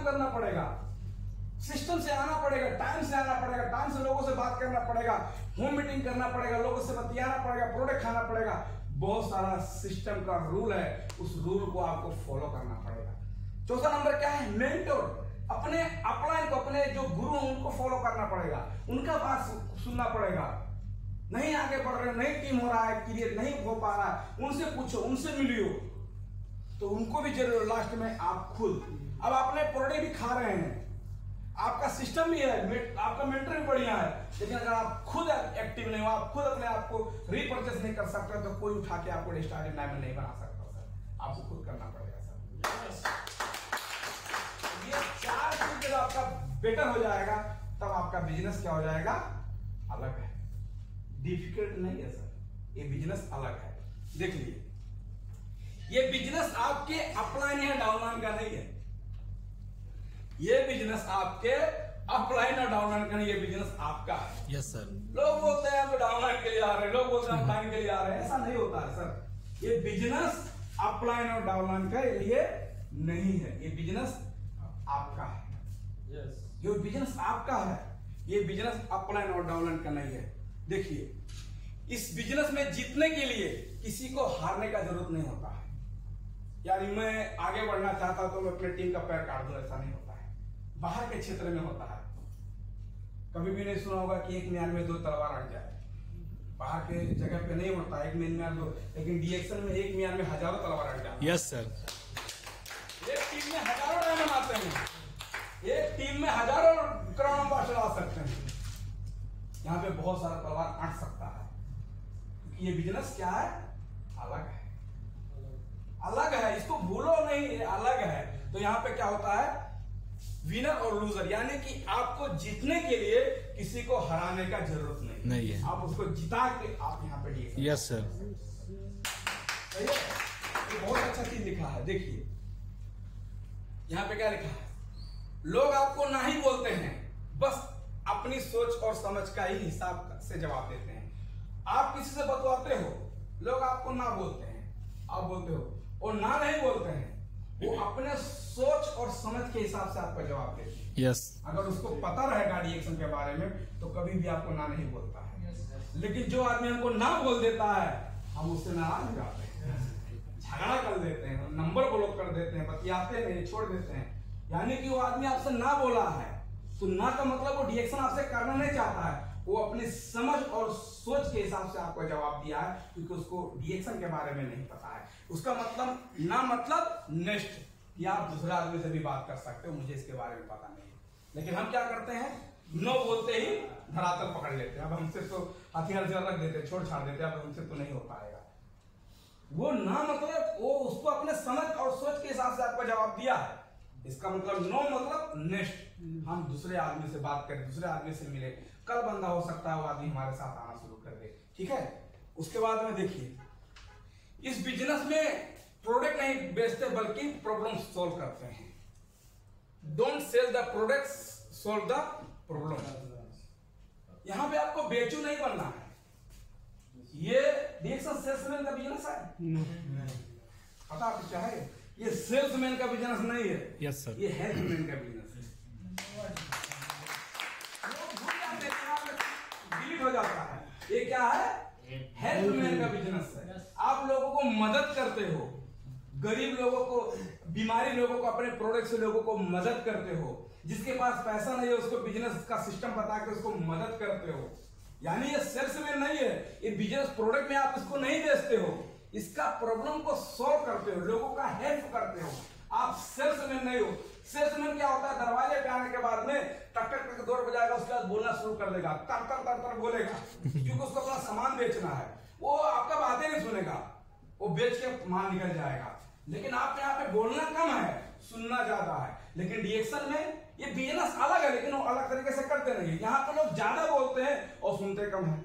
काम करना पड़ेगा, सिस्टम से आना पड़ेगा, टाइम से आना पड़ेगा, टाइम से लोगों से बात करना पड़ेगा, होम मीटिंग करना पड़ेगा, लोगों से बतियाना पड़ेगा, प्रोडक्ट खाना पड़ेगा। बहुत सारा सिस्टम का रूल है, उस रूल को आपको फॉलो करना पड़ेगा। चौथा नंबर क्या है? मेंटोर। अपने अपलाइन को, अपने जो गुरु हैं उनको फॉलो करना पड़ेगा, उनका बात सुनना पड़ेगा। नहीं आगे बढ़ रहे, नहीं टीम हो रहा है, क्रिएट नहीं हो पा रहा है, उनसे पूछो, उनसे मिलियो, तो उनको भी जरूर। लास्ट में आप खुद, अब आपने प्रोडक्ट भी खा रहे हैं, आपका सिस्टम भी है, आपका मेंटर भी बढ़िया है, लेकिन अगर आप खुद एक्टिव नहीं हो, आप खुद अपने आप को रीपर्चेस नहीं कर सकते, तो कोई उठा के आपको स्टार्टिंग डायमंड नहीं बना सकता सर, आपको खुद करना पड़ेगा सर। ये 4 चीज जब आपका बेटर हो जाएगा, तब आपका बिजनेस क्या हो जाएगा? अलग है, डिफिकल्ट नहीं है सर, ये बिजनेस अलग है। देख लीजिए, ये बिजनेस आपके अपलाइन या डाउनलाइन का नहीं है, ये बिजनेस आपके अपलाइन और डाउनलाइन का नहीं, ये बिजनेस आपका है। Yes sir. लोग बोलते हैं हम डाउनलाइन के लिए आ रहे हैं, लोग बोलते हैं अपलाइन के लिए आ रहे हैं, ऐसा नहीं होता है सर। ये बिजनेस अपलाइन और डाउनलाइन के लिए नहीं है, ये बिजनेस आपका है। यस, ये बिजनेस आपका है, ये बिजनेस अपलाइन और डाउनलाइन का नहीं है। देखिए, इस बिजनेस में जीतने के लिए किसी को हारने का जरूरत नहीं होता है। यार मैं आगे बढ़ना चाहता हूं तो मैं अपने टीम का पैर काट दूं, ऐसा नहीं होता है। बाहर के क्षेत्र में होता है, कभी भी नहीं सुना होगा कि एक म्यान में 2 तलवार अड़ जाए, बाहर के जगह पे नहीं होता, एक म्यान 2, लेकिन डीएक्शन में एक म्यान में हजारों तलवार अड़ जाए। Yes sir. एक टीम में हजारों डायमंड आते हैं, एक टीम में हजारों करोड़ों बार चला सकते हैं, यहाँ पे बहुत सारा तलवार अट सकता है, क्योंकि ये बिजनेस क्या है? अलग है, अलग है, इसको भूलो नहीं, अलग है। तो यहाँ पे क्या होता है? विनर और लूजर, यानी कि आपको जीतने के लिए किसी को हराने का जरूरत नहीं है, आप उसको जिता के आप यहाँ पे लिए। Yes sir. सही है, ये बहुत अच्छा चीज लिखा है। देखिए यहाँ पे क्या लिखा है? लोग आपको नहीं बोलते हैं, बस अपनी सोच और समझ का ही हिसाब से जवाब देते हैं। आप किसी से बतवाते हो, लोग आपको ना बोलते हैं, आप बोलते हो, और ना नहीं बोलते हैं, वो अपने सोच और समझ के हिसाब से आपका जवाब देते हैं। यस। अगर उसको पता रहेगा डीएक्शन के बारे में, तो कभी भी आपको ना नहीं बोलता है। लेकिन जो आदमी हमको ना बोल देता है, हम उससे नाराज हो जाते हैं, झगड़ा कर देते हैं, नंबर ब्लॉक कर देते हैं, बतियाते नहीं, छोड़ देते हैं। यानी कि वो आदमी आपसे ना बोला है, तो ना का मतलब वो डीएक्शन आपसे करना नहीं चाहता है, वो अपनी समझ और सोच के हिसाब से आपको जवाब दिया है, क्योंकि उसको डीएक्शन के बारे में नहीं पता है। उसका मतलब ना, मतलब नेक्स्ट, या आप दूसरे आदमी से भी बात कर सकते हो, मुझे इसके बारे में पता नहीं है। लेकिन हम क्या करते हैं? नो बोलते ही धरातल पकड़ लेते हैं, अब हमसे तो हथियार से रख देते हैं, छोड़ छाड़ देते हैं, अब हमसे तो नहीं हो पाएगा। वो ना मतलब वो उसको अपने समझ और सोच के हिसाब से आपको जवाब दिया है, इसका मतलब नो मतलब नेक्स्ट, हम दूसरे आदमी से बात करें, दूसरे आदमी से मिले। कल बंदा हो सकता है वो आदमी हमारे साथ आना शुरू कर दे, ठीक है। उसके बाद में देखिए, इस बिजनेस में प्रोडक्ट नहीं बेचते, बल्कि प्रॉब्लम सॉल्व करते हैं। Don't sell the product, solve the problem. यहां पे आपको बेचू नहीं बनना है, ये डीएक्शन सेल्समैन का बिजनेस है, पता आपको क्या है? ये सेल्समैन का बिजनेस नहीं है। Yes sir. ये हेल्पमैन का बिजनेस है। लोग भूल जाते हैं, डिलीट हो जाता है। ये क्या है? हेल्पमैन का बिजनेस है। आप लोगों को मदद करते हो, गरीब लोगों को, बीमारी लोगों को, अपने प्रोडक्ट से लोगों को मदद करते हो। जिसके पास पैसा नहीं है उसको बिजनेस का सिस्टम बता के उसको मदद करते हो। यानी ये सेल्समैन नहीं है, ये बिजनेस प्रोडक्ट में आप इसको नहीं बेचते हो, इसका प्रॉब्लम को सॉल्व करते हो, लोगों का हेल्प करते हो। आप सेल्समैन नहीं हो। सेल्समैन क्या होता है? दरवाजे पे आने के बाद में टक टक टक दौड़ बजाएगा, उसके बाद बोलना शुरू कर देगा, तर तर तर तर बोलेगा, क्योंकि उसको अपना सामान बेचना है। वो आपका बातें नहीं सुनेगा, वो बेच के माल निकल जाएगा। लेकिन आप यहाँ पे बोलना कम है, सुनना ज्यादा है। लेकिन डीएक्शन में ये बिजनेस अलग है, लेकिन वो अलग तरीके से करते नहीं। यहाँ पे लोग ज्यादा बोलते हैं और सुनते कम है,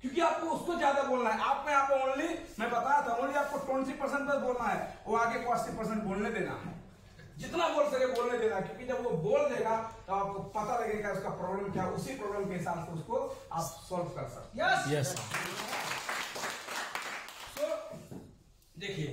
क्योंकि आपको उसको ज्यादा बोलना है। आप में आप ओनली, मैं बताया था, ओनली आपको 20% बस बोलना है, वो आगे को 80% बोलने देना है। जितना बोल सके बोलने देना, क्योंकि जब वो बोल देगा तो आपको पता लगेगा उसका प्रॉब्लम क्या है, उसी प्रॉब्लम के हिसाब से उसको आप सॉल्व कर सकते हैं। यस। देखिए